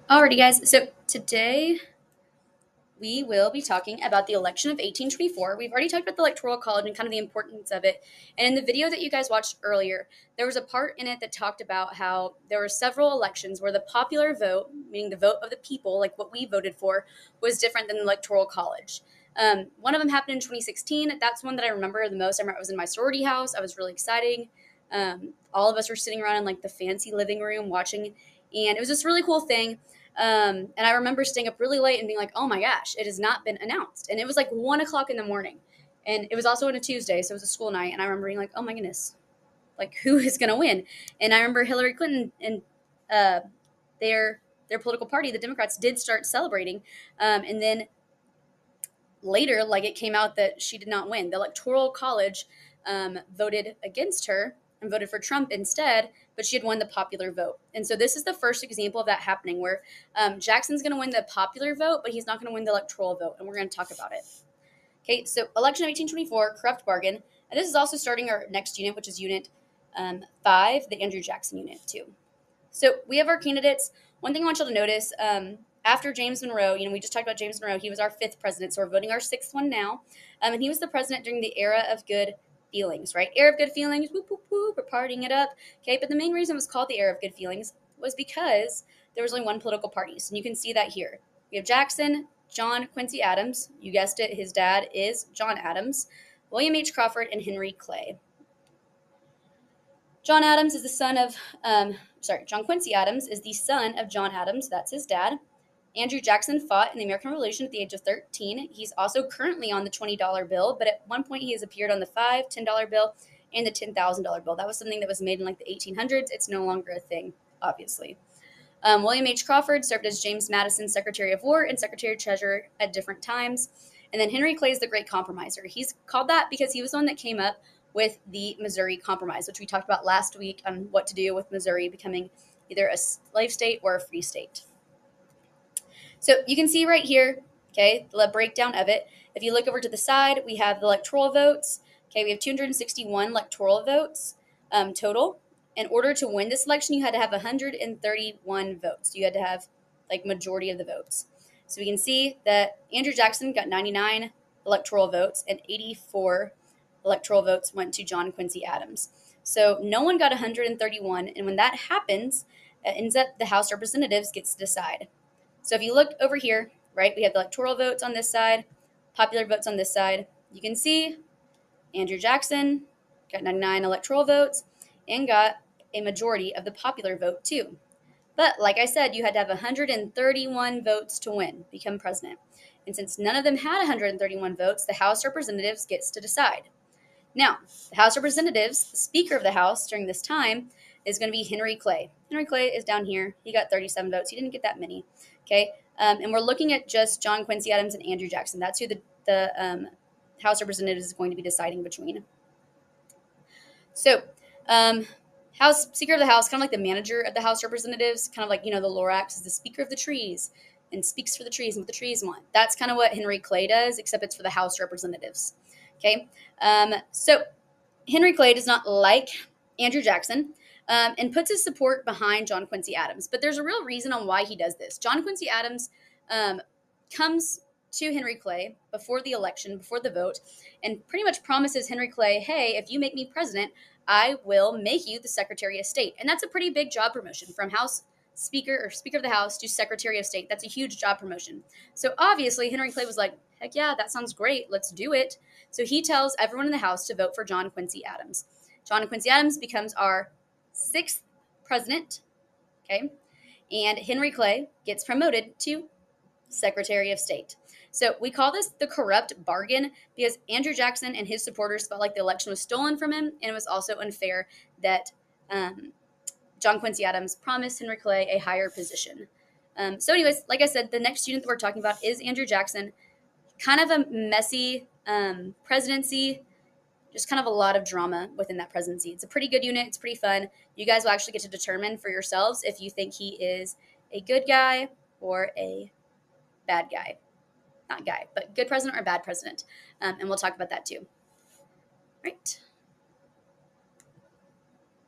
Alrighty, guys. So today we will be talking about the election of 1824. We've already talked about the Electoral College and kind of the importance of it. And in the video that you guys watched earlier, there was a part in it that talked about how there were several elections where the popular vote, meaning the vote of the people, like what we voted for, was different than the Electoral College. One of them happened in 2016. That's one that I remember the most. I remember I was in my sorority house. I was really exciting. All of us were sitting around in like the fancy living room watching, and it was this really cool thing. And I remember staying up really late and being like, oh my gosh, it has not been announced. And it was like 1 o'clock in the morning. And it was also on a Tuesday, so it was a school night. And I remember being like, oh my goodness, like who is going to win? And I remember Hillary Clinton and uh, their political party, the Democrats, did start celebrating. And then later, like it came out that she did not win. The Electoral College voted against her and voted for Trump instead, but she had won the popular vote. And so this is the first example of that happening where Jackson's going to win the popular vote, but he's not going to win the electoral vote. And we're going to talk about it. Okay, so election of 1824, corrupt bargain. And this is also starting our next unit, which is Unit 5, the Andrew Jackson unit, too. So we have our candidates. One thing I want you to notice, after James Monroe, we just talked about James Monroe. He was our fifth president, so we're voting our sixth one now. And he was the president during the era of good feelings, right? Era of good feelings, whoop, whoop, whoop, we're partying it up. Okay, but the main reason it was called the era of good feelings was because there was only one political party. So you can see that here. We have Jackson, John Quincy Adams. You guessed it, his dad is John Adams, William H. Crawford, and Henry Clay. John Adams is the son of, John Quincy Adams is the son of John Adams. That's his dad. Andrew Jackson fought in the American Revolution at the age of 13. He's also currently on the $20 bill, but at one point he has appeared on the $5, $10 bill, and the $10,000 bill. That was something that was made in like the 1800s. It's no longer a thing, obviously. William H. Crawford served as James Madison's Secretary of War and Secretary of Treasury at different times. And then Henry Clay is the Great Compromiser. He's called that because he was the one that came up with the Missouri Compromise, which we talked about last week on what to do with Missouri becoming either a slave state or a free state. So you can see right here, okay, the breakdown of it. If you look over to the side, we have the electoral votes. Okay, we have 261 electoral votes total. In order to win this election, you had to have 131 votes. You had to have like majority of the votes. So we can see that Andrew Jackson got 99 electoral votes and 84 electoral votes went to John Quincy Adams. So no one got 131, and when that happens, it ends up the House of Representatives gets to decide. So if you look over here, right, we have the electoral votes on this side, popular votes on this side. You can see Andrew Jackson got 99 electoral votes and got a majority of the popular vote too. But like I said, you had to have 131 votes to win, become president. And since none of them had 131 votes, the House of Representatives gets to decide. Now, the House of Representatives, the Speaker of the House during this time, is going to be Henry Clay. Henry Clay is down here. He got 37 votes. He didn't get that many. Okay, and we're looking at just John Quincy Adams and Andrew Jackson. That's who the House of Representatives is going to be deciding between. So, House Speaker of the House, kind of like the manager of the House of Representatives, kind of like the Lorax is the Speaker of the trees and speaks for the trees and what the trees want. That's kind of what Henry Clay does, except it's for the House of Representatives. Okay, so Henry Clay does not like Andrew Jackson. And puts his support behind John Quincy Adams. But there's a real reason on why he does this. John Quincy Adams comes to Henry Clay before the election, before the vote, and pretty much promises Henry Clay, hey, if you make me president, I will make you the Secretary of State. And that's a pretty big job promotion from House Speaker or Speaker of the House to Secretary of State. That's a huge job promotion. So obviously, Henry Clay was like, heck yeah, that sounds great. Let's do it. So he tells everyone in the House to vote for John Quincy Adams. John Quincy Adams becomes our sixth president, okay, and Henry Clay gets promoted to Secretary of State. So we call this the corrupt bargain because Andrew Jackson and his supporters felt like the election was stolen from him, and it was also unfair that John Quincy Adams promised Henry Clay a higher position. So anyways, like I said, the next student that we're talking about is Andrew Jackson. Kind of a messy presidency, just kind of a lot of drama within that presidency. It's a pretty good unit. It's pretty fun. You guys will actually get to determine for yourselves if you think he is a good guy or a bad guy. Not guy, but good president or bad president. And we'll talk about that too. Right.